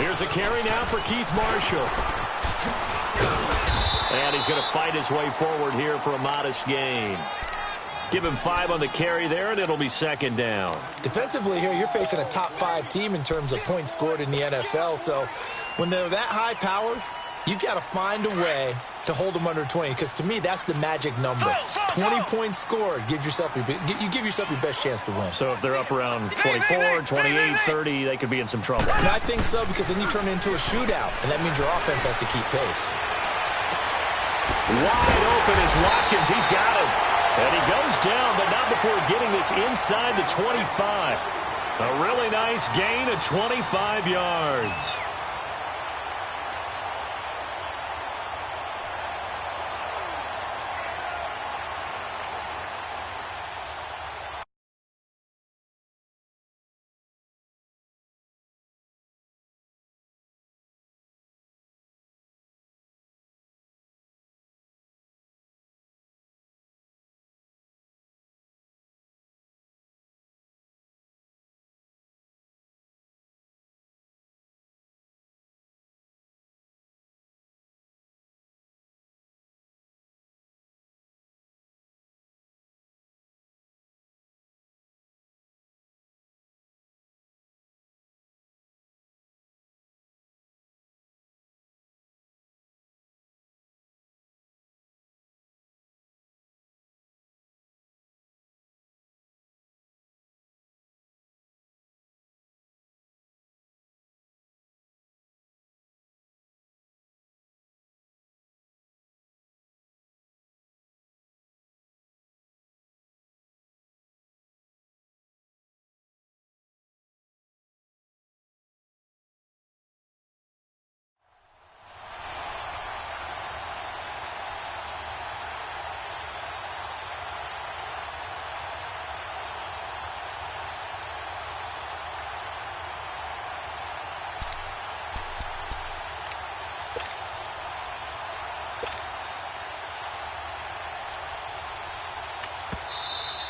Here's a carry now for Keith Marshall. And he's going to fight his way forward here for a modest gain. Give him 5 on the carry there, and it'll be second down. Defensively here, you're facing a top-5 team in terms of points scored in the NFL. So when they're that high-powered, you've got to find a way to hold them under 20, because to me, that's the magic number. 20 points scored, you give yourself your best chance to win. So if they're up around 24, 28, 30, they could be in some trouble. And I think so, because then you turn it into a shootout, and that means your offense has to keep pace. Wide open is Watkins. He's got it. And he goes down, but not before getting this inside the 25. A really nice gain of 25 yards.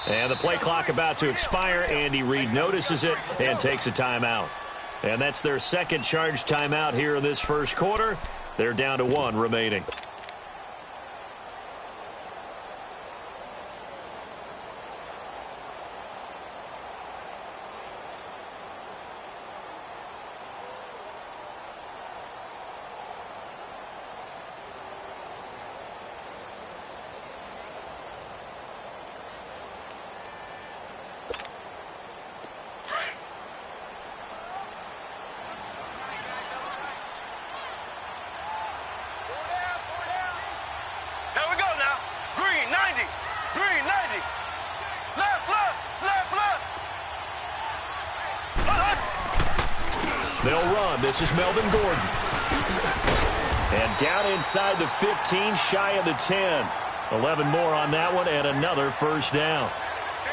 And the play clock about to expire. Andy Reid notices it and takes a timeout. And that's their second charge timeout here in this first quarter. They're down to 1 remaining. They'll run. This is Melvin Gordon. And down inside the 15, shy of the 10. 11 more on that one, and another first down.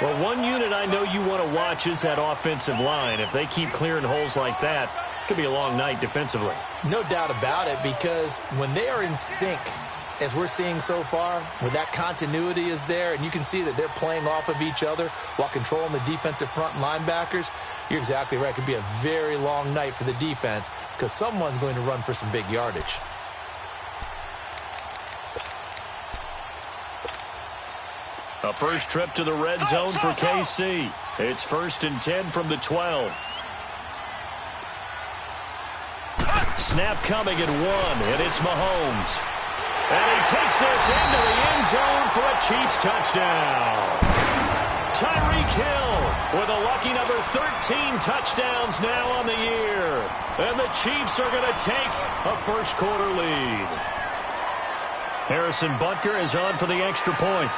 Well, one unit I know you want to watch is that offensive line. If they keep clearing holes like that, it could be a long night defensively. No doubt about it, because when they are in sync, as we're seeing so far, when that continuity is there, and you can see that they're playing off of each other while controlling the defensive front linebackers, you're exactly right. It could be a very long night for the defense because someone's going to run for some big yardage. A first trip to the red zone for KC. It's 1st and 10 from the 12. Snap coming at 1, and it's Mahomes. And he takes this into the end zone for a Chiefs touchdown. Tyreek Hill with a lucky number 13 touchdowns now on the year. And the Chiefs are going to take a first quarter lead. Harrison Butker is on for the extra point.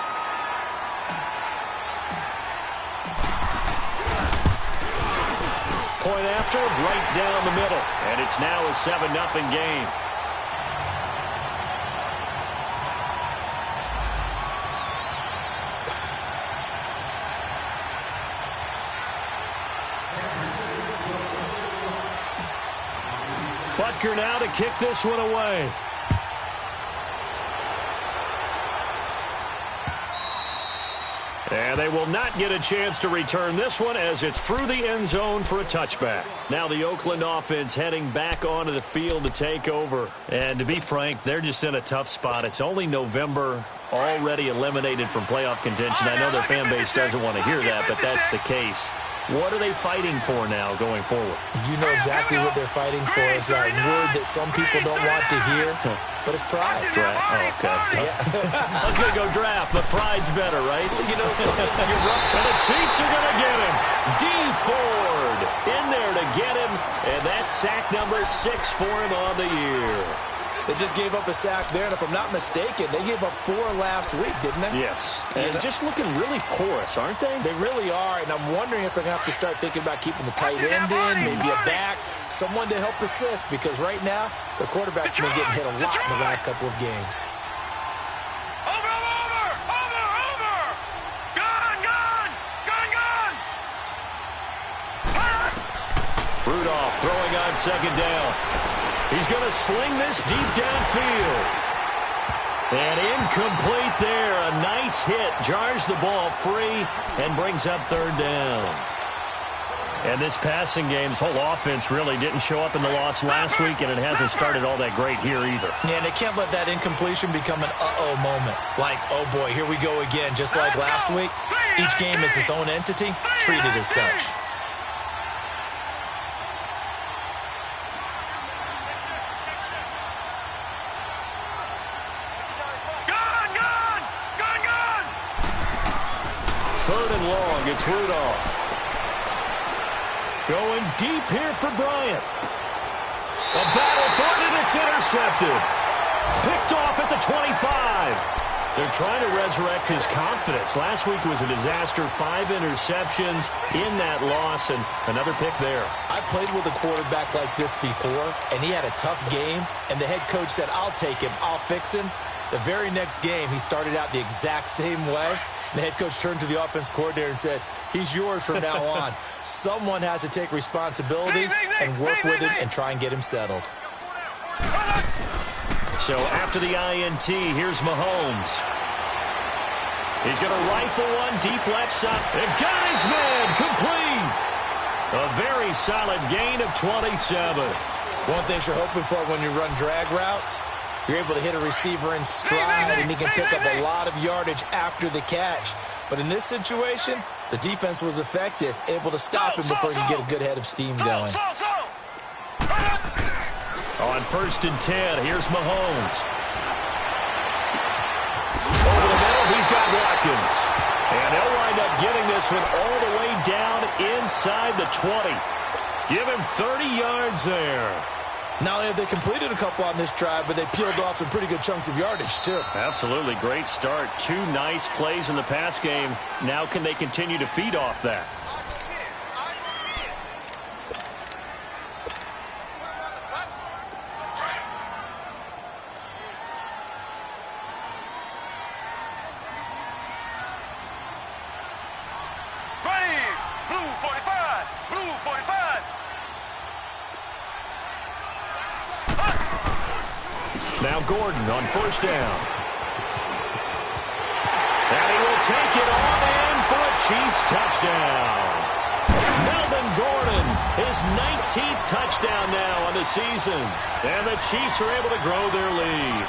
Point after, right down the middle. And it's now a 7-0 game. Butker now to kick this one away. And they will not get a chance to return this one as it's through the end zone for a touchback. Now the Oakland offense heading back onto the field to take over. And to be frank, they're just in a tough spot. It's only November, already eliminated from playoff contention. I know their fan base doesn't want to hear that, but that's the case. What are they fighting for now going forward? You know exactly what they're fighting for. Is that word that some people don't want to hear, but it's pride. Draft. Oh, okay. Yeah. I was going to go draft, but pride's better, right? You know something? You're right. And the Chiefs are going to get him. D. Ford in there to get him, and that's sack number 6 for him on the year. They just gave up a sack there, and if I'm not mistaken, they gave up 4 last week, didn't they? Yes. And just looking really porous, aren't they? They really are, and I'm wondering if they're going to have to start thinking about keeping the tight end in, maybe a back, someone to help assist, because right now, their quarterback's been getting hit a lot in the last couple of games. Rudolph throwing on second down. He's going to sling this deep downfield. And incomplete there. A nice hit. Jars the ball free and brings up third down. And this passing game's whole offense really didn't show up in the loss last week, and it hasn't started all that great here either. Yeah, and they can't let that incompletion become an uh-oh moment. Like, oh boy, here we go again. Just like last week, each game is its own entity, treated as such. Third and long, it's Rudolph. Going deep here for Bryant. A battle for it, and it's intercepted. Picked off at the 25. They're trying to resurrect his confidence. Last week was a disaster. 5 interceptions in that loss, and another pick there. I played with a quarterback like this before, and he had a tough game, and the head coach said, I'll take him, I'll fix him. The very next game, he started out the exact same way. The head coach turned to the offense coordinator and said, he's yours from now on. Someone has to take responsibility and work with him and try and get him settled. So after the INT, here's Mahomes. He's going to rifle one deep left side. And got his man complete. A very solid gain of 27. One thing you're hoping for when you run drag routes, you're able to hit a receiver in stride, and he can pick up a lot of yardage after the catch. But in this situation, the defense was effective, able to stop him before he could get a good head of steam going. On 1st and 10, here's Mahomes. Over the middle, he's got Watkins. And they'll wind up getting this one all the way down inside the 20. Give him 30 yards there. Not only have they completed a couple on this drive, but they peeled off some pretty good chunks of yardage, too. Absolutely. Great start. 2 nice plays in the pass game. Now can they continue to feed off that? Now Gordon on 1st down. And he will take it on in for a Chiefs touchdown. Melvin Gordon, his 19th touchdown now on the season. And the Chiefs are able to grow their lead.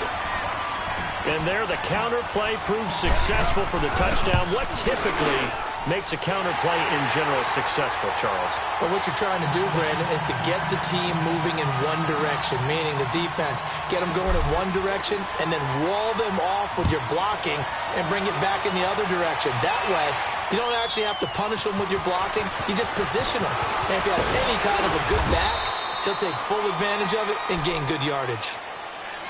And there the counter play proves successful for the touchdown. What typically makes a counter play in general successful, Charles? But what you're trying to do, Brandon, is to get the team moving in one direction, meaning the defense. Get them going in one direction and then wall them off with your blocking and bring it back in the other direction. That way, you don't actually have to punish them with your blocking. You just position them. And if you have any kind of a good back, they'll take full advantage of it and gain good yardage.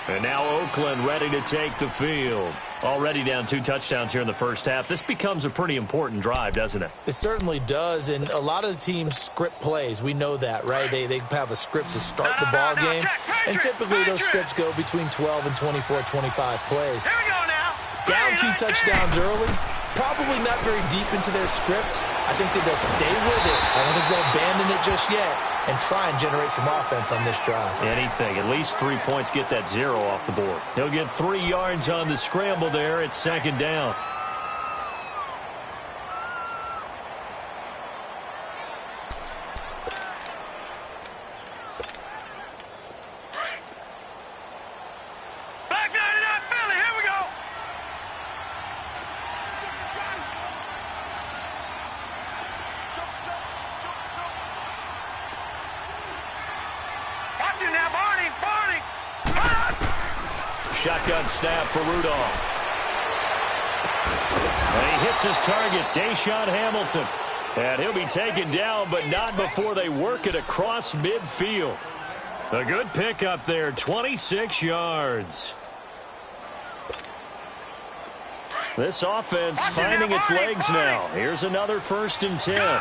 And now Oakland ready to take the field. Already down 2 touchdowns here in the first half. This becomes a pretty important drive, doesn't it? It certainly does, and a lot of the teams script plays. We know that, right? They have a script to start the ball game, and typically those scripts go between 12 and 24, 25 plays. Here we go now. Down 2 touchdowns early, probably not very deep into their script. I think that they'll stay with it. I don't think they'll abandon it just yet and try and generate some offense on this drive. Anything. At least 3 points, get that 0 off the board. He'll get 3 yards on the scramble there at 2nd down. shotgun snap for Rudolph. And he hits his target, Deshaun Hamilton. And he'll be taken down, but not before they work it across midfield. A good pickup there, 26 yards. This offense finding its legs now. Here's another 1st and 10.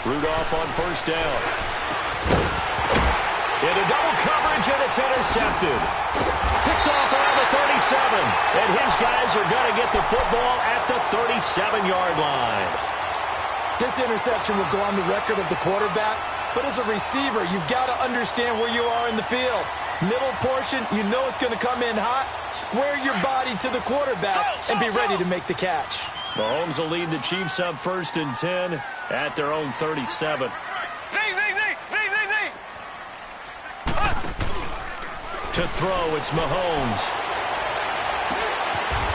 Rudolph on 1st down. Into double coverage, and it's intercepted. Picked off around the 37, and his guys are going to get the football at the 37-yard line. This interception will go on the record of the quarterback, but as a receiver, you've got to understand where you are in the field. Middle portion, you know it's going to come in hot. Square your body to the quarterback and be ready to make the catch. Mahomes will lead the Chiefs up 1st and 10 at their own 37. To throw, it's Mahomes.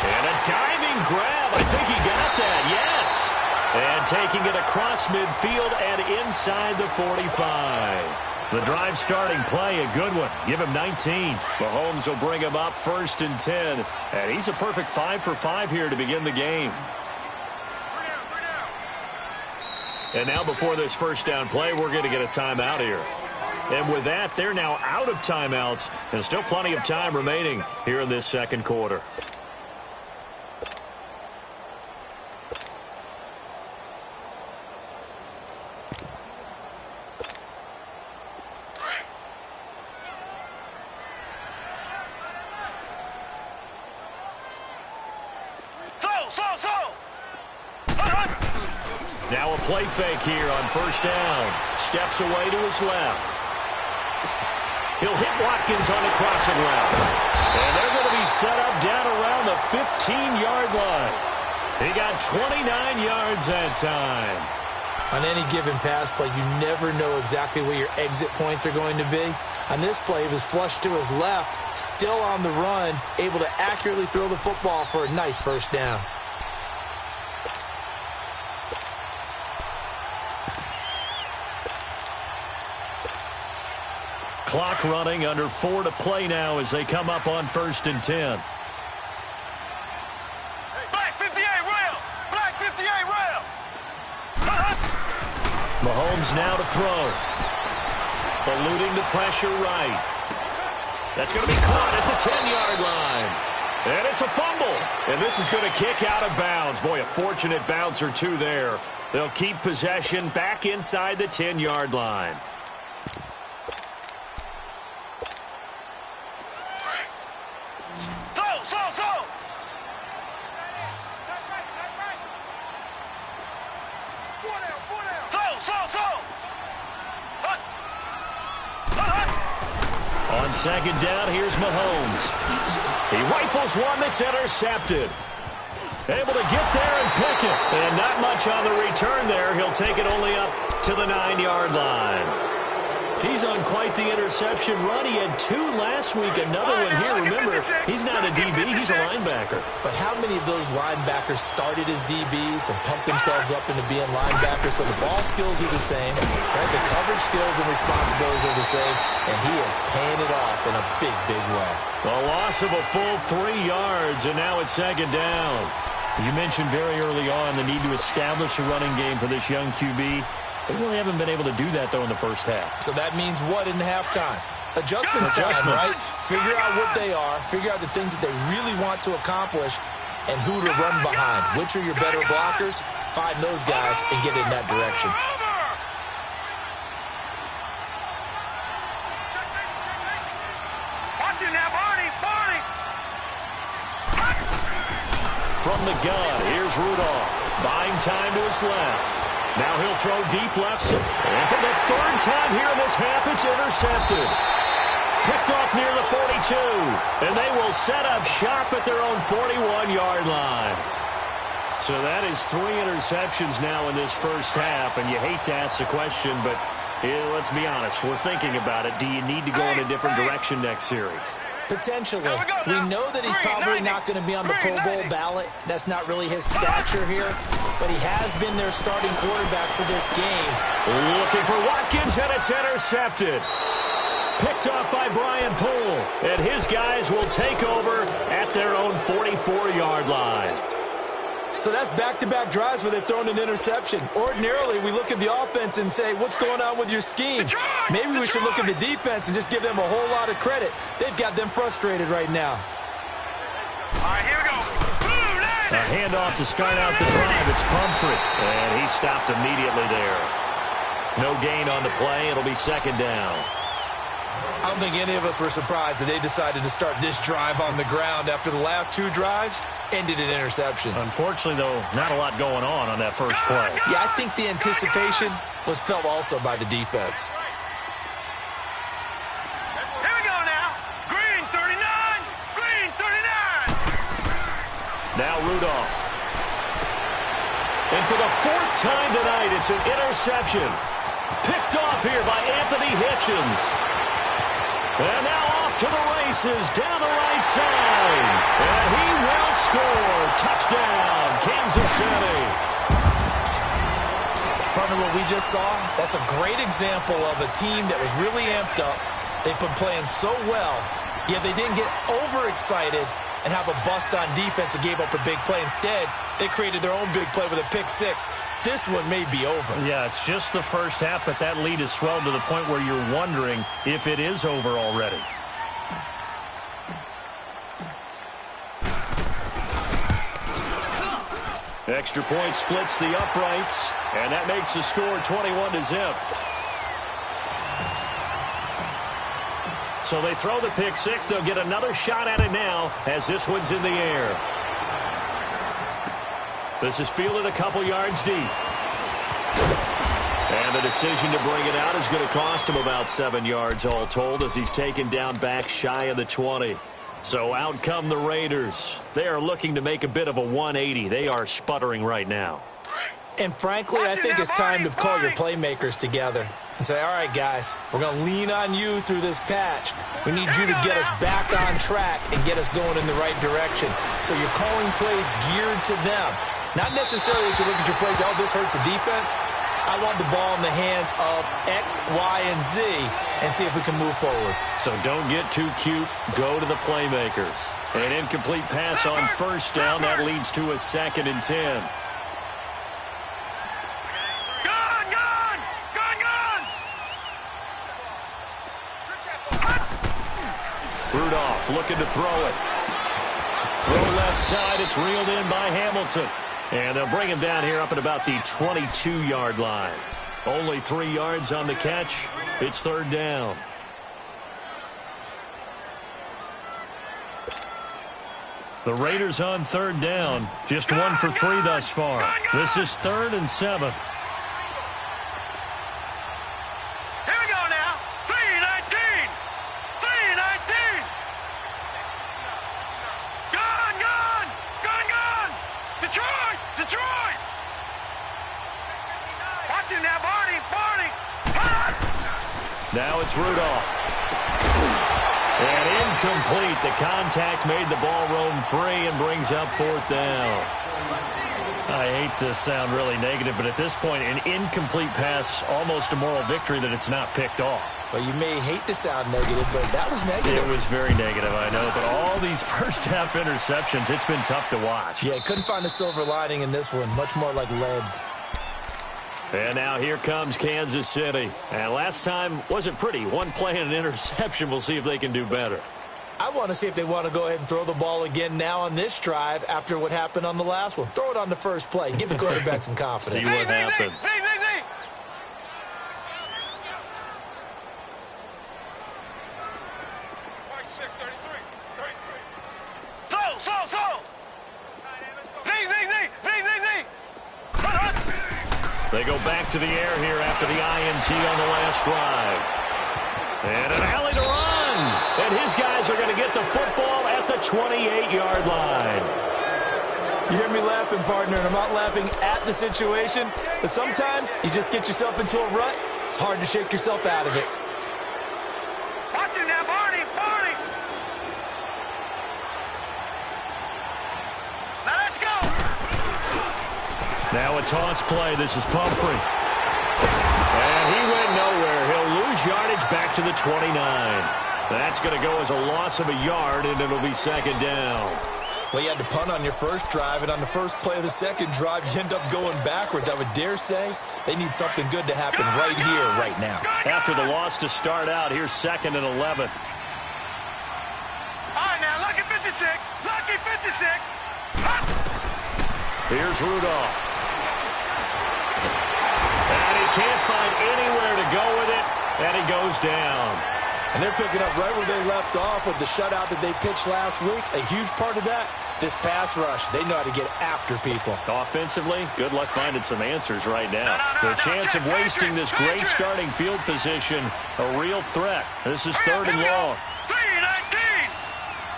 And a diving grab. I think he got that, yes. And taking it across midfield and inside the 45. The drive starting play, a good one. Give him 19. Mahomes will bring him up 1st and 10. And he's a perfect 5 for 5 here to begin the game. And now before this 1st down play, we're going to get a timeout here. And with that, they're now out of timeouts, and still plenty of time remaining here in this 2nd quarter. Now a play fake here on 1st down. Steps away to his left. He'll hit Watkins on the crossing route. And they're going to be set up down around the 15-yard line. He got 29 yards that time. On any given pass play, you never know exactly where your exit points are going to be. On this play, he was flushed to his left, still on the run, able to accurately throw the football for a nice 1st down. Clock running, under 4 to play now as they come up on 1st and 10. Black 58 rail! Black 58 rail! Mahomes now to throw. Eluding the pressure right. That's going to be caught at the 10-yard line. And it's a fumble. And this is going to kick out of bounds. Boy, a fortunate bounce or two there. They'll keep possession back inside the 10-yard line. On 2nd down, here's Mahomes. He rifles one that's intercepted. Able to get there and pick it. And not much on the return there. He'll take it only up to the 9-yard line. He's on quite the interception run. He had 2 last week, another one here. Remember, he's not a DB, he's a linebacker. But how many of those linebackers started as DBs and pumped themselves up into being linebackers? So the ball skills are the same, right? The coverage skills and responsibilities are the same, and he is paying it off in a big, big way. A loss of a full 3 yards, and now it's 2nd down. You mentioned very early on the need to establish a running game for this young QB. They really haven't been able to do that, though, in the 1st half. So that means what in halftime? Adjustments time, right? Figure out what they are. Figure out the things that they really want to accomplish and who to run behind. Which are your better blockers? Find those guys and get in that direction. Watch it now, Barney! Barney! From the gun, here's Rudolph. Buying time to his left. Now he'll throw deep left. And for the 3rd time here in this half, it's intercepted. Picked off near the 42. And they will set up shop at their own 41-yard line. So that is 3 interceptions now in this 1st half. And you hate to ask the question, but let's be honest. We're thinking about it. Do you need to go in a different direction next series? Potentially. We know that he's probably not going to be on the Pro Bowl ballot. That's not really his stature here. But he has been their starting quarterback for this game. Looking for Watkins, and it's intercepted. Picked off by Brian Poole. And his guys will take over at their own 44-yard line. So that's back-to-back drives where they've thrown an interception. Ordinarily, we look at the offense and say, what's going on with your scheme? Maybe we should look at the defense and just give them a whole lot of credit. They've got them frustrated right now. All right, here we go. A handoff to start out the drive. It's Pumphrey. And he stopped immediately there. No gain on the play. It'll be second down. I don't think any of us were surprised that they decided to start this drive on the ground after the last two drives ended in interceptions. Unfortunately, though, not a lot going on that first play. Yeah, I think the anticipation was felt also by the defense. Here we go now. Green 39. Green 39. Now Rudolph. And for the fourth time tonight, it's an interception. Picked off here by Anthony Hitchens. And now off to the races down the right side. And he will score. Touchdown, Kansas City. Partner, what we just saw, that's a great example of a team that was really amped up. They've been playing so well, yet they didn't get overexcited and have a bust on defense and gave up a big play. Instead, they created their own big play with a pick six. This one may be over. Yeah, it's just the first half, but that lead has swelled to the point where you're wondering if it is over already. Extra point splits the uprights, and that makes the score 21-0. So they throw the pick six. They'll get another shot at it now as this one's in the air. This is fielded a couple yards deep. And the decision to bring it out is going to cost him about 7 yards all told as he's taken down back shy of the 20. So out come the Raiders. They are looking to make a bit of a 180. They are sputtering right now. And frankly, I think it's time to call your playmakers together and say, all right, guys, we're going to lean on you through this patch. We need you to get us back on track and get us going in the right direction. So you're calling plays geared to them. Not necessarily that you look at your plays, oh, this hurts the defense. I want the ball in the hands of X, Y, and Z and see if we can move forward. So don't get too cute. Go to the playmakers. An incomplete pass on first down. That leads to a 2nd and 10. Rudolph looking to throw it. Throw left side. It's reeled in by Hamilton. And they'll bring him down here up at about the 22-yard line. Only 3 yards on the catch. It's third down. The Raiders on third down. Just 1 for 3 thus far. This is 3rd and 7. Now it's Rudolph. And incomplete. The contact made the ball roam free and brings up 4th down. I hate to sound really negative, but at this point, an incomplete pass, almost a moral victory that it's not picked off. Well, you may hate to sound negative, but that was negative. It was very negative, I know. But all these first-half interceptions, it's been tough to watch. Yeah, couldn't find a silver lining in this one. Much more like lead. And now here comes Kansas City. And last time wasn't pretty. 1 play and an interception. We'll see if they can do better. I want to see if they want to go ahead and throw the ball again now on this drive after what happened on the last one. Throw it on the first play. Give the quarterback some confidence. See what happens. They go back to the air here after the INT on the last drive. And an alley to run. And his guys are going to get the football at the 28-yard line. You hear me laughing, partner, and I'm not laughing at the situation, but sometimes you just get yourself into a rut. It's hard to shake yourself out of it. Watch it now, Barney, Barney. Now a toss play. This is Pumphrey. And he went nowhere. He'll lose yardage back to the 29. That's going to go as a loss of a yard, and it'll be second down. Well, you had to punt on your first drive, and on the first play of the second drive, you end up going backwards. I would dare say they need something good to happen right here, right now. After the loss to start out, here's 2nd and 11. All right, now, lucky 56. Lucky 56. Here's Rudolph. And he can't find anywhere to go with it, and he goes down. And they're picking up right where they left off with the shutout that they pitched last week. A huge part of that, this pass rush. They know how to get after people. Offensively, good luck finding some answers right now. The chance of wasting this great starting field position, a real threat. This is 3rd and long. 3-19.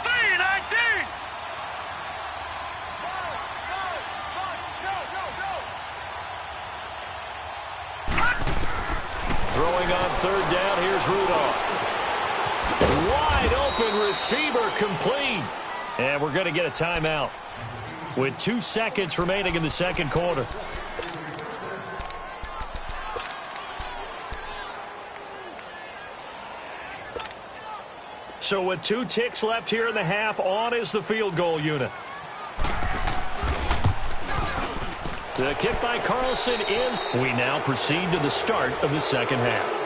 3-19. Throwing on 3rd down, here's Rudolph. Wide open receiver complete. And we're going to get a timeout with 2 seconds remaining in the second quarter. So with 2 ticks left here in the half, on is the field goal unit. The kick by Carlson is. We now proceed to the start of the second half.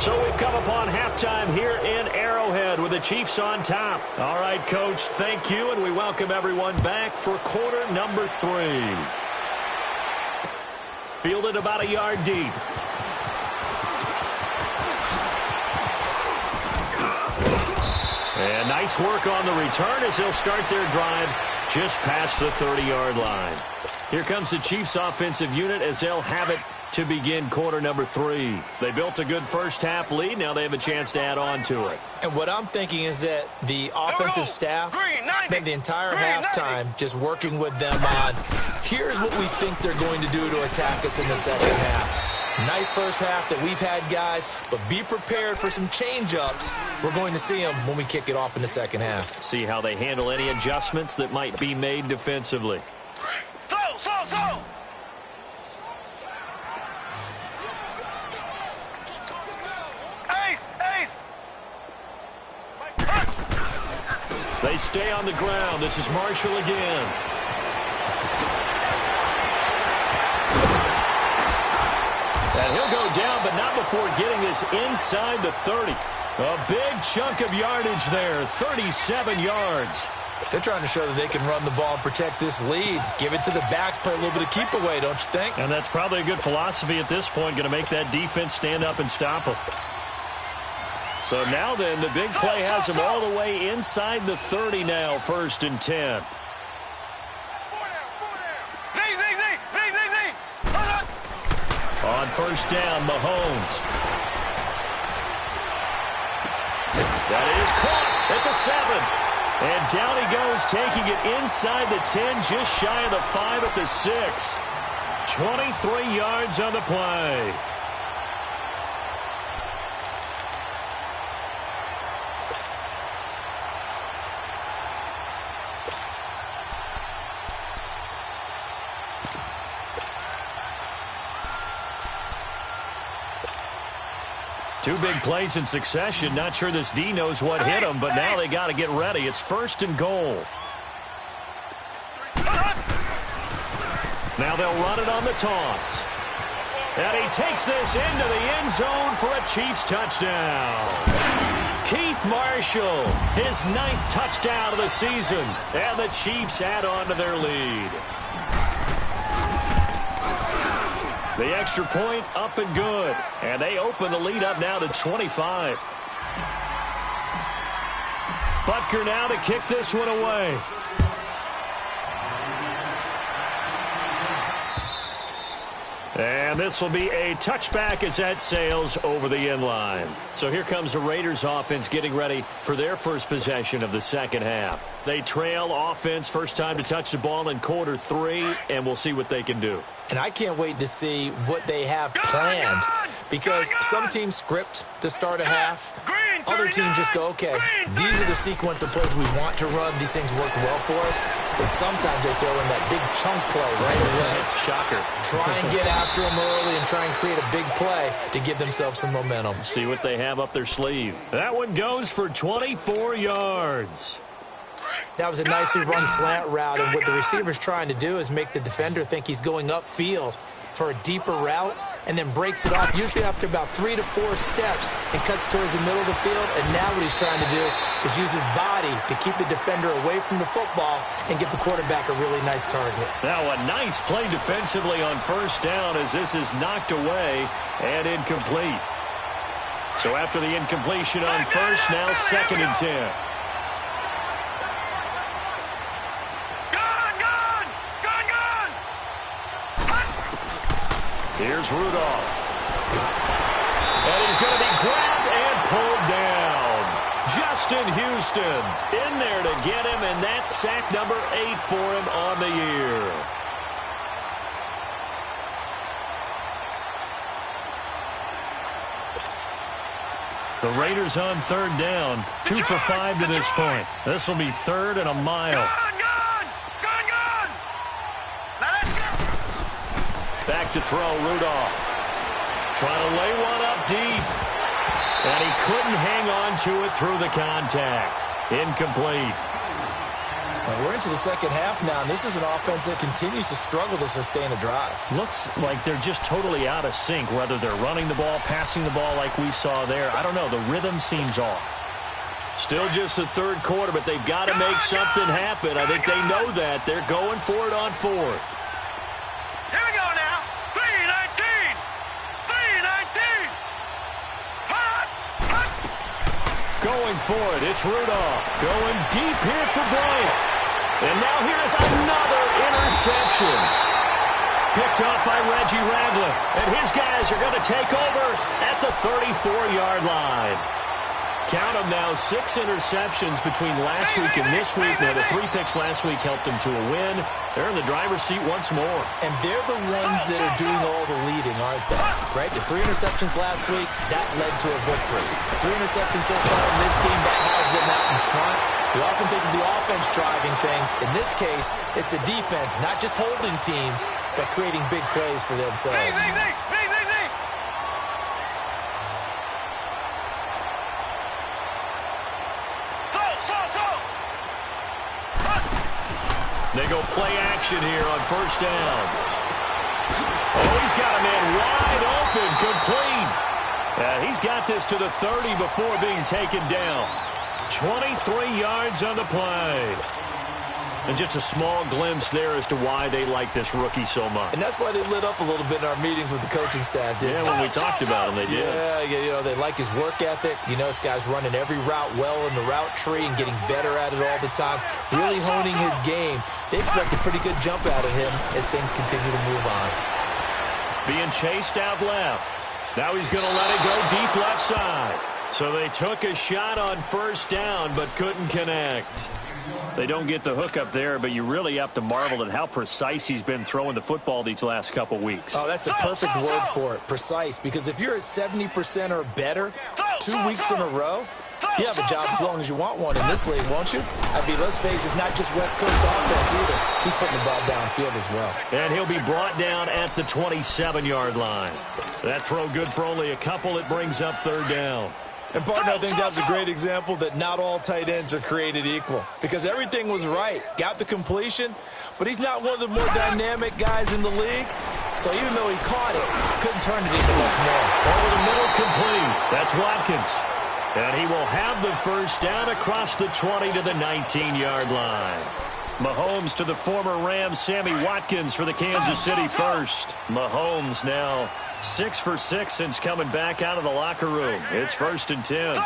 So we've come upon halftime here in Arrowhead with the Chiefs on top. All right, Coach, thank you, and we welcome everyone back for quarter number 3. Fielded about a yard deep. And nice work on the return as they'll start their drive just past the 30-yard line. Here comes the Chiefs offensive unit as they'll have it to begin quarter number 3. They built a good first half lead. Now they have a chance to add on to it. And what I'm thinking is that the offensive staff spent the entire halftime just working with them on, here's what we think they're going to do to attack us in the second half. Nice first half that we've had, guys, but be prepared for some change-ups. We're going to see them when we kick it off in the second half. See how they handle any adjustments that might be made defensively. Slow. They stay on the ground. This is Marshall again. And he'll go down, but not before getting this inside the 30. A big chunk of yardage there, 37 yards. They're trying to show that they can run the ball and protect this lead. Give it to the backs, play a little bit of keep away, don't you think? And that's probably a good philosophy at this point, going to make that defense stand up and stop them. So now then, the big play has them all the way inside the 30 now, 1st and 10. On 1st down, Mahomes. That is caught at the 7. And down he goes, taking it inside the 10, just shy of the 5 at the 6. 23 yards on the play. Two big plays in succession. Not sure this D knows what hit him, but now they got to get ready. It's 1st and goal. Now they'll run it on the toss. And he takes this into the end zone for a Chiefs touchdown. Keith Marshall, his 9th touchdown of the season. And the Chiefs add on to their lead. The extra point up and good. And they open the lead up now to 25. Butker now to kick this one away. And this will be a touchback as that sails over the end line. So here comes the Raiders offense getting ready for their first possession of the second half. They trail offense, first time to touch the ball in quarter 3, and we'll see what they can do. And I can't wait to see what they have planned, because some teams script to start a half. other teams just go, okay, these are the sequence of plays we want to run. These things worked well for us. And sometimes they throw in that big chunk play right away. Shocker. Try and get after them early and try and create a big play to give themselves some momentum. See what they have up their sleeve. That one goes for 24 yards. That was a nicely run slant route, and what the receiver's trying to do is make the defender think he's going upfield for a deeper route, and then breaks it off, usually after about 3 to 4 steps, and cuts towards the middle of the field. And now what he's trying to do is use his body to keep the defender away from the football and give the quarterback a really nice target. Now a nice play defensively on first down as this is knocked away and incomplete. So after the incompletion on first, now 2nd and 10. Here's Rudolph. And he's going to be grabbed and pulled down. Justin Houston in there to get him, and that's sack number 8 for him on the year. The Raiders on 3rd down. 2 for 5 to this point. This will be 3rd and a mile. Back to throw, Rudolph. Trying to lay one up deep. And he couldn't hang on to it through the contact. Incomplete. And we're into the second half now, and this is an offense that continues to struggle to sustain a drive. Looks like they're just totally out of sync, whether they're running the ball, passing the ball like we saw there. I don't know. The rhythm seems off. Still just the 3rd quarter, but they've got to make something happen. I think they know that. They're going for it on 4th. Here we go now. 3-19. 3-19. Hot. Going for it. It's Rudolph. Going deep here for Bryant. And now here's another interception. Picked up by Reggie Ragland. And his guys are going to take over at the 34-yard line. Count them now, 6 interceptions between last week and this week. Now, the 3 picks last week helped them to a win. They're in the driver's seat once more. And they're the ones that are doing all the leading, aren't they? Right? The 3 interceptions last week, that led to a victory. 3 interceptions so far in this game, that has them out in front. We often think of the offense driving things. In this case, it's the defense, not just holding teams, but creating big plays for themselves. They go play action here on first down. Oh, he's got a man wide open, complete. He's got this to the 30 before being taken down. 23 yards on the play. And just a small glimpse there as to why they like this rookie so much. And that's why they lit up a little bit in our meetings with the coaching staff. Yeah, when we talked about him, they did. Yeah, you know, they like his work ethic. You know, this guy's running every route well in the route tree and getting better at it all the time. Really honing his game. They expect a pretty good jump out of him as things continue to move on. Being chased out left. Now he's going to let it go deep left side. So they took a shot on first down but couldn't connect. They don't get the hook up there, but you really have to marvel at how precise he's been throwing the football these last couple weeks. Oh, that's the perfect word for it, precise, because if you're at 70% or better 2 weeks in a row, you have a job as long as you want one in this league, won't you? I mean, let's face it, it's not just West Coast offense either. He's putting the ball downfield as well. And he'll be brought down at the 27-yard line. That throw good for only a couple. It brings up 3rd down. And, partner, I think that was a great example that not all tight ends are created equal. Because everything was right. Got the completion, but he's not one of the more dynamic guys in the league. So even though he caught it, couldn't turn it even much more. Over the middle, complete. That's Watkins. And he will have the first down across the 20 to the 19-yard line. Mahomes to the former Rams, Sammy Watkins for the Kansas City first. Mahomes now 6 for 6 since coming back out of the locker room. It's 1st and 10.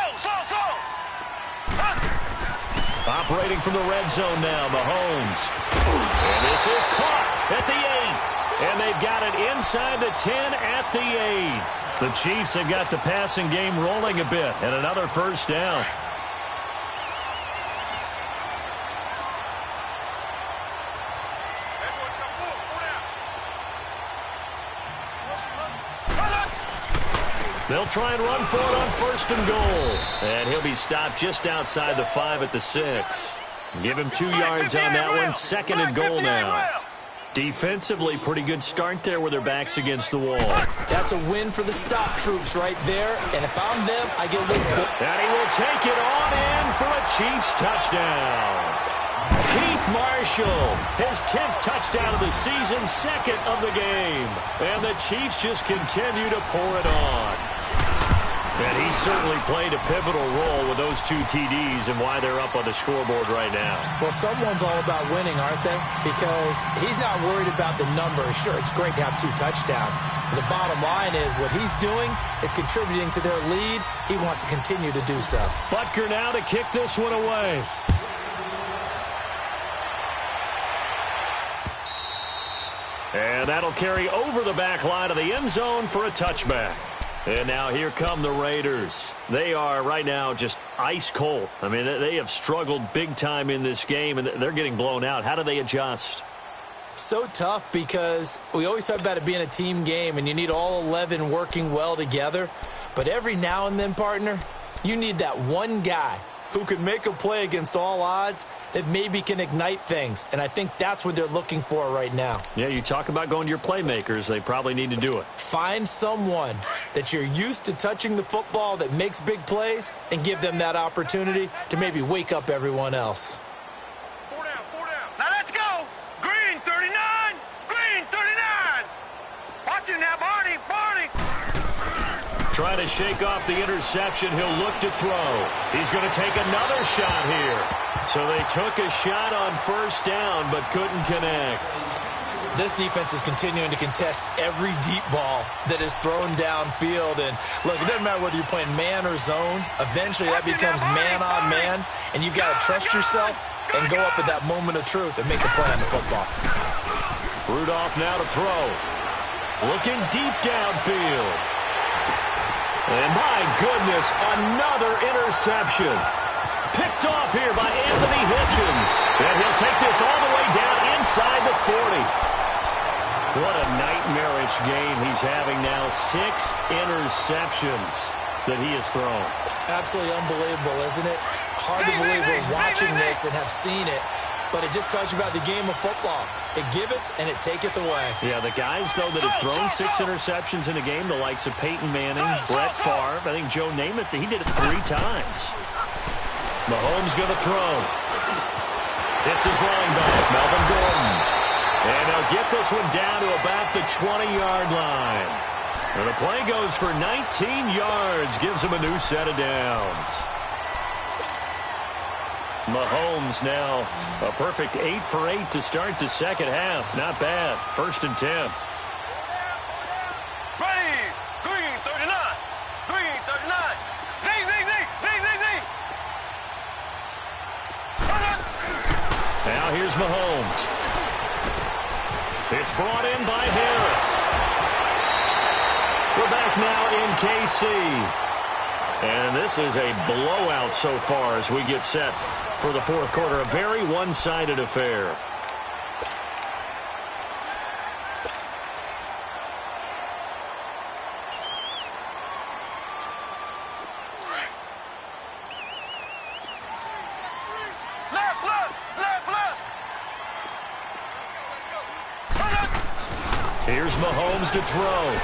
Operating from the red zone now, Mahomes. And this is caught at the 8. And they've got it inside the 10 at the 8. The Chiefs have got the passing game rolling a bit. And another first down. They'll try and run for it on 1st and goal. And he'll be stopped just outside the 5 at the 6. Give him 2 yards on that one. 2nd and goal now. Defensively, pretty good start there with their backs against the wall. That's a win for the stop troops right there. And if I'm them, I get a little bit. And he will take it on in for a Chiefs touchdown. Keith Marshall, his 10th touchdown of the season, 2nd of the game. And the Chiefs just continue to pour it on. And he certainly played a pivotal role with those 2 TDs and why they're up on the scoreboard right now. Well, someone's all about winning, aren't they? Because he's not worried about the number. Sure, it's great to have 2 touchdowns. But the bottom line is what he's doing is contributing to their lead. He wants to continue to do so. Butker now to kick this one away. And that'll carry over the back line of the end zone for a touchback. And now here come the Raiders. They are right now just ice cold. I mean, they have struggled big time in this game, and they're getting blown out. How do they adjust? So tough because we always talk about it being a team game, and you need all 11 working well together. But every now and then, partner, you need that one guy who can make a play against all odds that maybe can ignite things. And I think that's what they're looking for right now. Yeah, you talk about going to your playmakers. They probably need to do it. Find someone that you're used to touching the football that makes big plays and give them that opportunity to maybe wake up everyone else. 4 down, 4 down. Now let's go. Green 39. Green 39. Watch it now, Barney. Barney. Trying to shake off the interception. He'll look to throw. He's going to take another shot here. So they took a shot on 1st down but couldn't connect. This defense is continuing to contest every deep ball that is thrown downfield. And, look, it doesn't matter whether you're playing man or zone. Eventually that becomes man on man, and you've got to trust yourself and go up at that moment of truth and make a play on the football. Rudolph now to throw. Looking deep downfield. And my goodness, another interception. Picked off here by Anthony Hitchens. And he'll take this all the way down inside the 40. What a nightmarish game he's having now. 6 interceptions that he has thrown. Absolutely unbelievable, isn't it? Hard to believe we're watching this and have seen it. But it just tells you about the game of football. It giveth and it taketh away. Yeah, the guys, though, that have thrown 6 interceptions in a game, the likes of Peyton Manning, Brett Favre, I think Joe Namath, he did it 3 times. Mahomes going to throw. It's his running back, Melvin Gordon. And he'll get this one down to about the 20-yard line. And the play goes for 19 yards, gives him a new set of downs. Mahomes now a perfect 8 for 8 to start the second half. Not bad. 1st and 10. Ready. Green 39. Green 39. Z, Z, Z, Z, Z, Z. Now here's Mahomes. It's brought in by Harris. We're back now in KC. And this is a blowout so far as we get set for the 4th quarter. A very one-sided affair. Left, left, left, left. Let's go. Here's Mahomes to throw.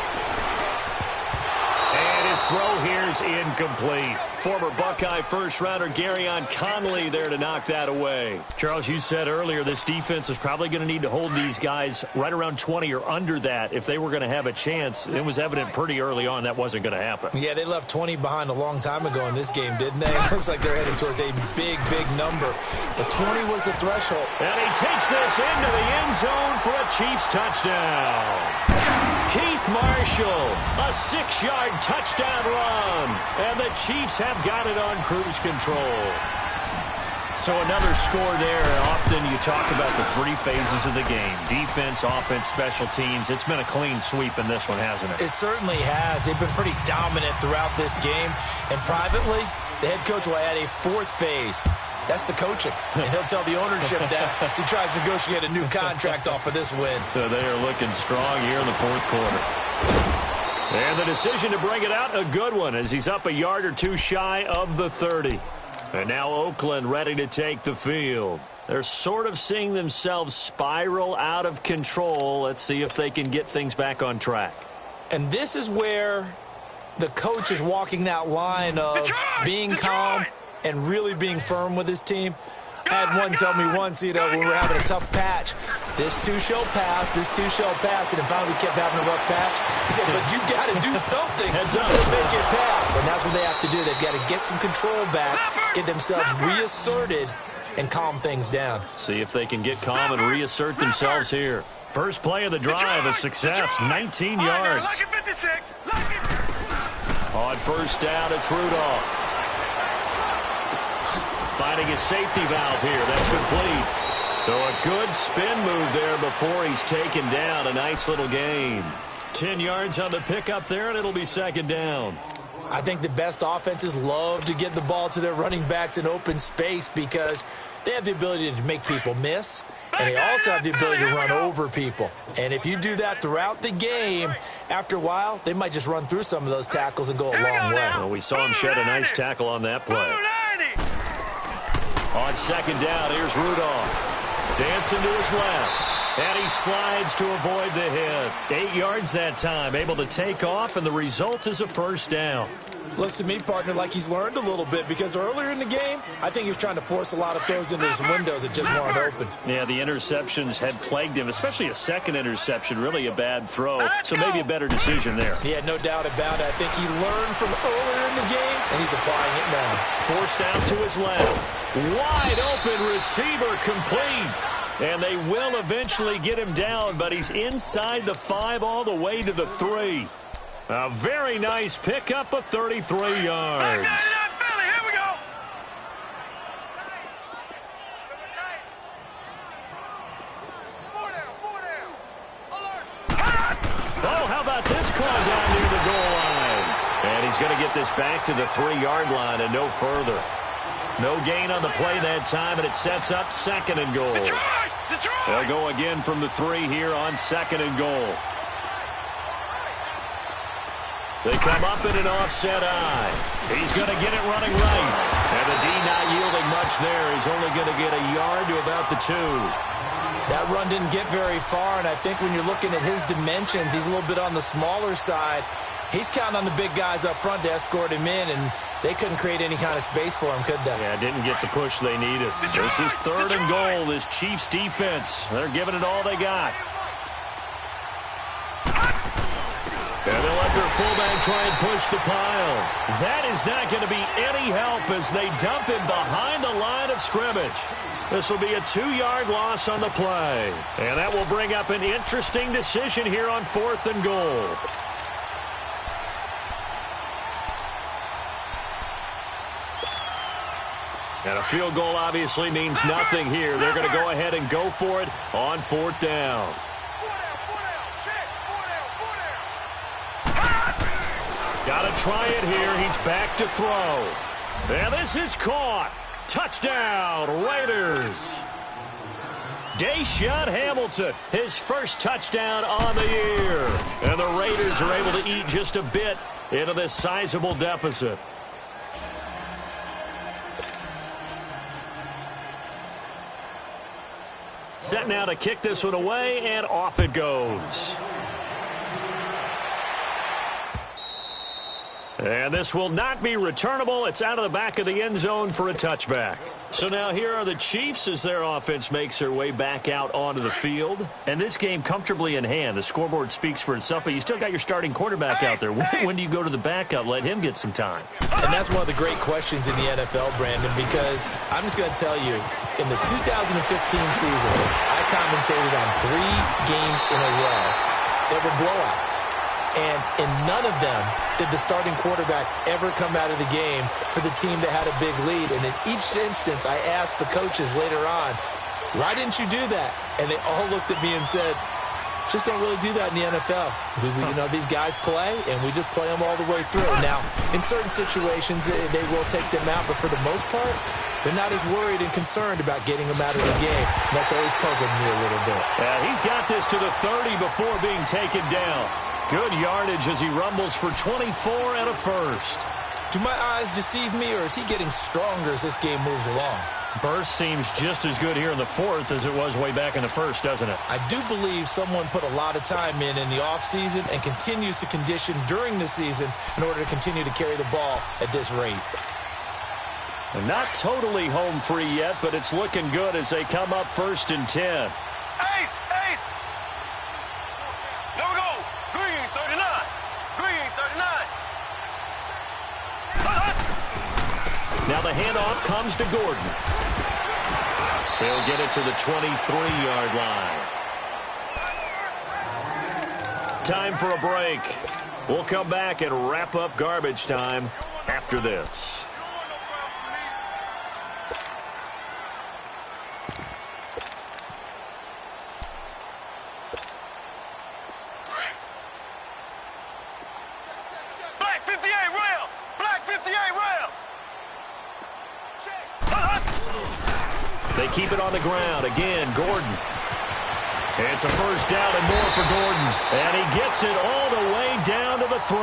And his throw here is incomplete. Former Buckeye first-rounder Garyon Conley there to knock that away. Charles, you said earlier this defense is probably going to need to hold these guys right around 20 or under that if they were going to have a chance. It was evident pretty early on that wasn't going to happen. Yeah, they left 20 behind a long time ago in this game, didn't they? It looks like they're heading towards a big, big number. But 20 was the threshold. And he takes this into the end zone for a Chiefs touchdown. Keith Marshall, a 6-yard touchdown run. And the Chiefs have got it on cruise control. So another score there. Often you talk about the 3 phases of the game. Defense, offense, special teams. It's been a clean sweep in this one, hasn't it? It certainly has. They've been pretty dominant throughout this game. And privately, the head coach will add a 4th phase. That's the coaching. And he'll tell the ownership that as he tries to negotiate a new contract off of this win. So they are looking strong here in the 4th quarter. And the decision to bring it out, a good one, as he's up a yard or two shy of the 30. And now Oakland ready to take the field. They're sort of seeing themselves spiral out of control. Let's see if they can get things back on track. And this is where the coach is walking that line of being calm and really being firm with his team. I had one tell me once, when we were having a tough patch, this too shall pass, this too shall pass, and finally we kept having a rough patch. He said, but you got to do something Heads up. to make it pass. And that's what they have to do. They've got to get some control back, get themselves reasserted, and calm things down. See if they can get calm and reassert themselves here. First play of the drive, a success, 19 yards. On first down, it's Rudolph. Finding his safety valve here. That's complete. So a good spin move there before he's taken down. A nice little gain. 10 yards on the pickup there, and it'll be second down. I think the best offenses love to get the ball to their running backs in open space because they have the ability to make people miss, and they also have the ability to run over people. And if you do that throughout the game, after a while, they might just run through some of those tackles and go a long way. Well, we saw him shed a nice tackle on that play. On second down, here's Rudolph. Dancing to his left. And he slides to avoid the hit. 8 yards that time, able to take off, and the result is a first down. Looks to me, partner, like he's learned a little bit because earlier in the game, I think he was trying to force a lot of throws into his windows that just weren't open. Yeah, the interceptions had plagued him, especially a second interception, really a bad throw. So maybe a better decision there. Yeah, no doubt about it. I think he learned from earlier in the game, and he's applying it now. Forced out to his left. Wide open receiver complete. And they will eventually get him down, but he's inside the 5 all the way to the 3. A very nice pickup of 33 yards. Here we go. Oh, how about this call down near the goal line? And he's going to get this back to the 3-yard line and no further. No gain on the play that time, and it sets up second and goal. Detroit! They'll go again from the 3 here on second and goal. They come up in an offset eye. He's going to get it running right. And the D not yielding much there. He's only going to get a yard to about the 2. That run didn't get very far, and I think when you're looking at his dimensions, he's a little bit on the smaller side. He's counting on the big guys up front to escort him in, and they couldn't create any kind of space for him, could they? Yeah, didn't get the push they needed. This is third and goal, this Chiefs defense. They're giving it all they got. And they'll let their fullback try and push the pile. That is not going to be any help as they dump him behind the line of scrimmage. This will be a 2-yard loss on the play. And that will bring up an interesting decision here on fourth and goal. And a field goal obviously means nothing here. They're going to go ahead and go for it on fourth down. Got to try it here. He's back to throw. And this is caught. Touchdown, Raiders. Deshaun Hamilton, his first touchdown on the year. And the Raiders are able to eat just a bit into this sizable deficit. Set now to kick this one away, and off it goes. And this will not be returnable. It's out of the back of the end zone for a touchback. So now here are the Chiefs as their offense makes their way back out onto the field. And this game comfortably in hand. The scoreboard speaks for itself, but you still got your starting quarterback out there. When do you go to the backup? Let him get some time. And that's one of the great questions in the NFL, Brandon, because I'm just going to tell you, in the 2015 season, I commentated on 3 games in a row that were blowouts. And in none of them did the starting quarterback ever come out of the game for the team that had a big lead. And in each instance, I asked the coaches later on, why didn't you do that? And they all looked at me and said, just don't really do that in the NFL. These guys play, and we just play them all the way through. Now, in certain situations, they will take them out, but for the most part, they're not as worried and concerned about getting them out of the game. And that's always puzzled me a little bit. He's got this to the 30 before being taken down. Good yardage as he rumbles for 24 and a first. Do my eyes deceive me, or is he getting stronger as this game moves along? Burst seems just as good here in the fourth as it was way back in the first, doesn't it? I do believe someone put a lot of time in the offseason and continues to condition during the season in order to continue to carry the ball at this rate. And not totally home free yet, but it's looking good as they come up 1st and 10. Ace! Ace! There we go! Green, 39! Green, 39! Now the handoff comes to Gordon. He'll get it to the 23-yard line. Time for a break. We'll come back and wrap up garbage time after this. Black 58 rail! Black 58 rail! They keep it on the ground. Again, Gordon. It's a first down and more for Gordon. And he gets it all the way down to the 3.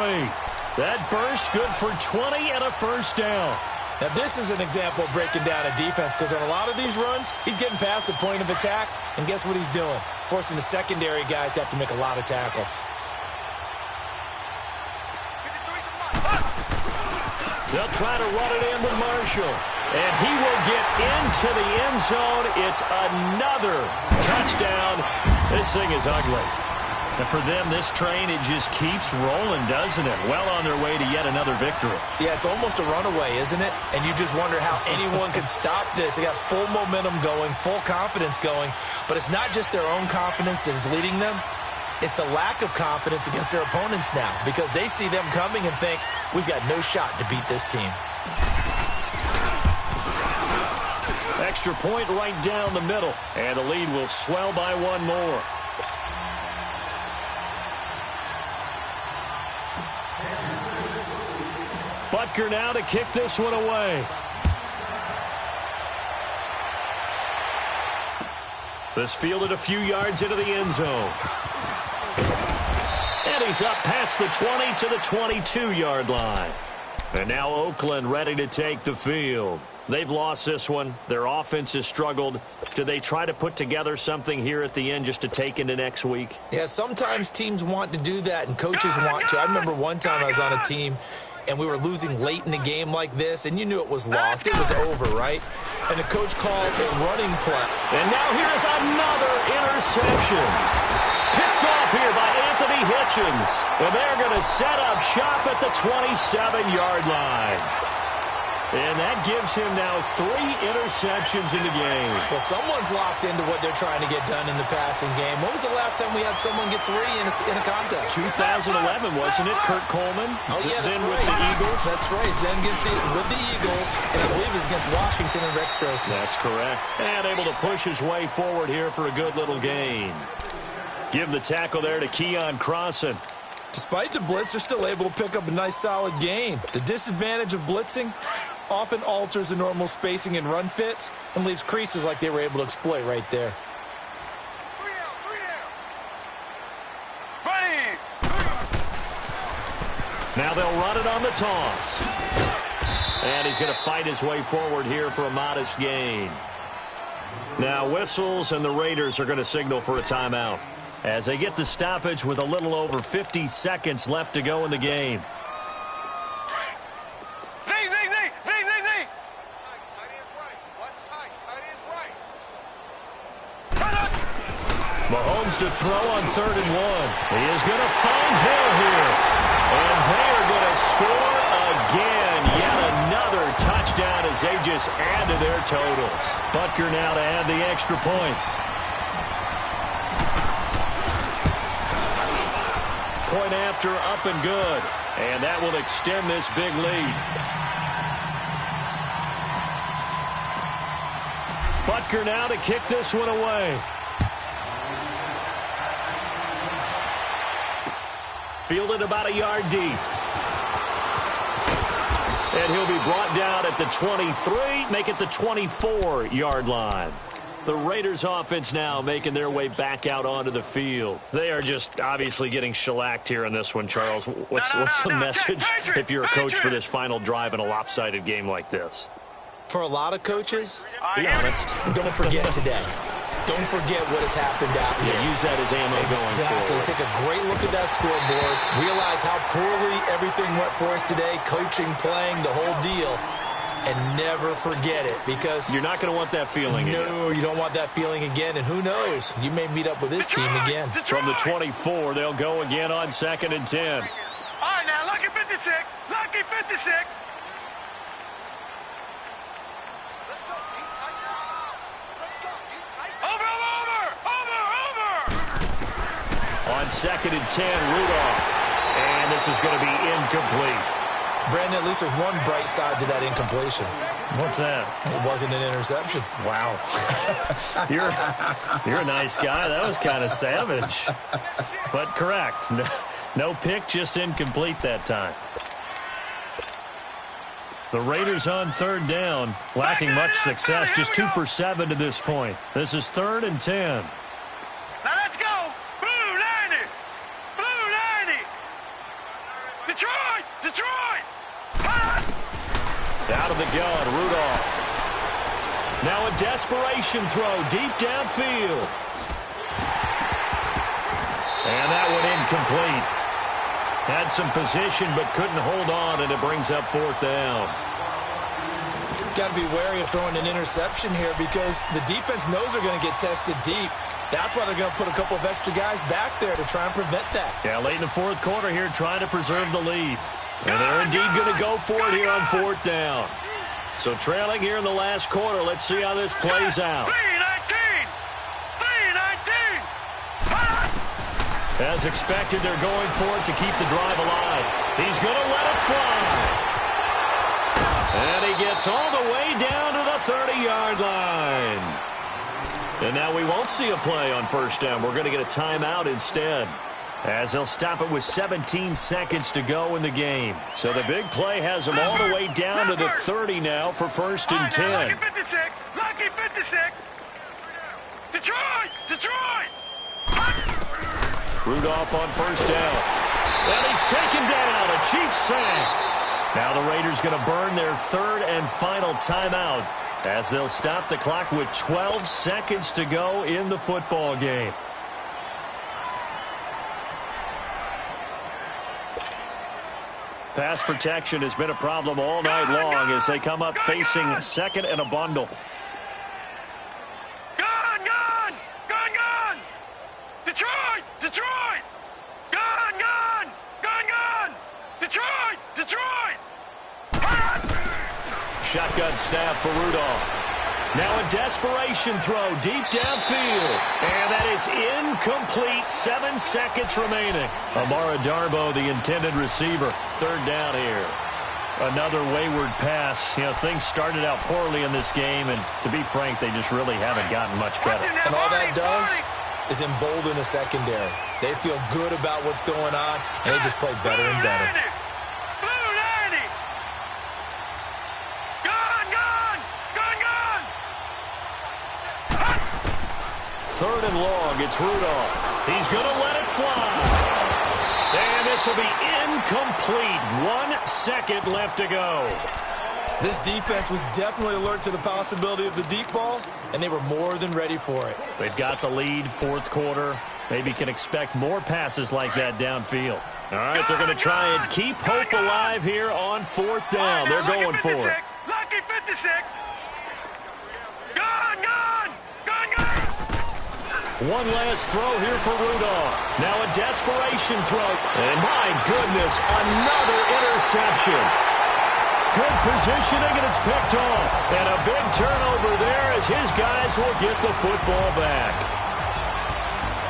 That burst good for 20 and a first down. Now, this is an example of breaking down a defense, because on a lot of these runs, he's getting past the point of attack, and guess what he's doing? Forcing the secondary guys to have to make a lot of tackles. They'll try to run it in with Marshall. And he will get into the end zone. It's another touchdown. This thing is ugly. And for them, this train, it just keeps rolling, doesn't it? Well on their way to yet another victory. Yeah, it's almost a runaway, isn't it? And you just wonder how anyone could stop this. They got full momentum going, full confidence going. But it's not just their own confidence that is leading them. It's the lack of confidence against their opponents now, because they see them coming and think, we've got no shot to beat this team. Extra point right down the middle. And the lead will swell by one more. Butker now to kick this one away. This fielded a few yards into the end zone. And he's up past the 20 to the 22-yard line. And now Oakland ready to take the field. They've lost this one. Their offense has struggled. Do they try to put together something here at the end just to take into next week? Yeah, sometimes teams want to do that and coaches want to. I remember one time I was on a team and we were losing late in the game like this, and you knew it was lost. It was over, right? And the coach called a running play. And now here's another interception. Picked off here by Anthony Hitchens. And they're going to set up shop at the 27-yard line. And that gives him now 3 interceptions in the game. Well, someone's locked into what they're trying to get done in the passing game. When was the last time we had someone get 3 in a contest? 2011, wasn't it? Kurt Coleman. Oh, yeah, that's then right. with the Eagles. That's right. Then gets it with the Eagles. And I believe it's against Washington and Rex Grossman. That's correct. And able to push his way forward here for a good little gain. Give the tackle there to Keon Crossan. Despite the blitz, they're still able to pick up a nice, solid gain. The disadvantage of blitzing often alters the normal spacing and run fits and leaves creases like they were able to exploit right there. 3 down. Ready. Now they'll run it on the toss. And he's going to fight his way forward here for a modest gain. Now whistles, and the Raiders are going to signal for a timeout as they get the stoppage with a little over 50 seconds left to go in the game. Mahomes to throw on 3rd and 1. He is going to find Hill here. And they are going to score again. Yet another touchdown as they just add to their totals. Butker now to add the extra point. Point after, up and good. And that will extend this big lead. Butker now to kick this one away. Fielded about a yard deep. And he'll be brought down at the 23, make it the 24-yard line. The Raiders offense now making their way back out onto the field. They are just obviously getting shellacked here in this one, Charles. What's the message if you're a coach for this final drive in a lopsided game like this? For a lot of coaches, be honest, don't forget today. Don't forget what has happened out here. Yeah, use that as ammo going forward. Take a great look at that scoreboard. Realize how poorly everything went for us today, coaching, playing, the whole deal. And never forget it, because you're not going to want that feeling again. No, you don't want that feeling again. And who knows? You may meet up with this team again. From the 24, they'll go again on 2nd and 10. All right, now, lucky 56. Lucky 56. Let's go. Keep tight now. Let's go. Keep tight. Over. On 2nd and 10, Rudolph. And this is going to be incomplete. Brandon, at least there's one bright side to that incompletion. What's that? It wasn't an interception. Wow. You're a nice guy. That was kind of savage. But correct. No pick, just incomplete that time. The Raiders on 3rd down, lacking much success, just 2 for 7 to this point. This is 3rd and 10. Now let's go. Blue 90. Blue 90. Detroit. Out of the gun, Rudolph. Now a desperation throw deep downfield. And that one incomplete. Had some position but couldn't hold on, and it brings up 4th down. Got to be wary of throwing an interception here, because the defense knows they're going to get tested deep. That's why they're going to put a couple of extra guys back there to try and prevent that. Yeah, late in the 4th quarter here, trying to preserve the lead. And they're indeed going to go for it here on 4th down. So trailing here in the last quarter. Let's see how this plays out. 3-19. As expected, they're going for it to keep the drive alive. He's going to let it fly. And he gets all the way down to the 30-yard line. And now we won't see a play on 1st down. We're going to get a timeout instead, as they'll stop it with 17 seconds to go in the game. So the big play has them all the way down to the 30 now for 1st and 10. Lucky 56. Lucky 56. Detroit. Rudolph on 1st down. And he's taken down. A Chiefs sack. Now the Raiders going to burn their 3rd and final timeout, as they'll stop the clock with 12 seconds to go in the football game. Pass protection has been a problem all night long as they come up facing 2nd and a bundle. Gun! Detroit! Gun! Detroit! Shotgun snap for Rudolph. Now a desperation throw deep downfield. And that is incomplete. 7 seconds remaining. Amara Darbo, the intended receiver. 3rd down here. Another wayward pass. You know, things started out poorly in this game, and to be frank, they just really haven't gotten much better. And all that does is embolden the secondary. They feel good about what's going on, and they just play better and better. Blue 90. Gun! 3rd and long, it's Rudolph. He's going to let it fly. And this will be incomplete. 1 second left to go. This defense was definitely alert to the possibility of the deep ball, and they were more than ready for it. They've got the lead, 4th quarter. Maybe can expect more passes like that downfield. All right, they're going to try and keep hope alive here on 4th down. They're going for it. Lucky 56. Gun! One last throw here for Rudolph. Now a desperation throw. And my goodness, another interception. Good positioning, and it's picked off. And a big turnover there as his guys will get the football back.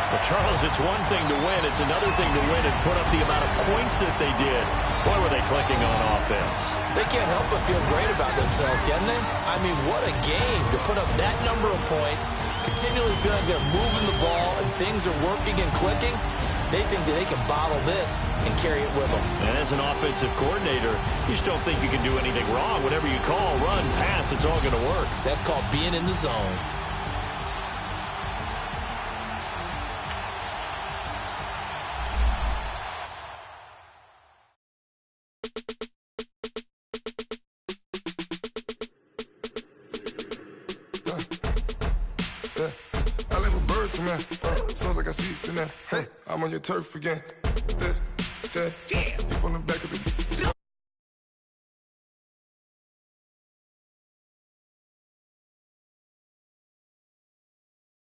But, Charles, it's one thing to win. It's another thing to win and put up the amount of points that they did. Boy, were they clicking on offense. They can't help but feel great about themselves, can they? I mean, what a game to put up that number of points, continually feeling they're moving the ball and things are working and clicking. They think that they can bottle this and carry it with them. And as an offensive coordinator, you just don't think you can do anything wrong. Whatever you call, run, pass, it's all going to work. That's called being in the zone. command. Sounds like I see it in that. Hey, I'm on your turf again. This, that, you from the back.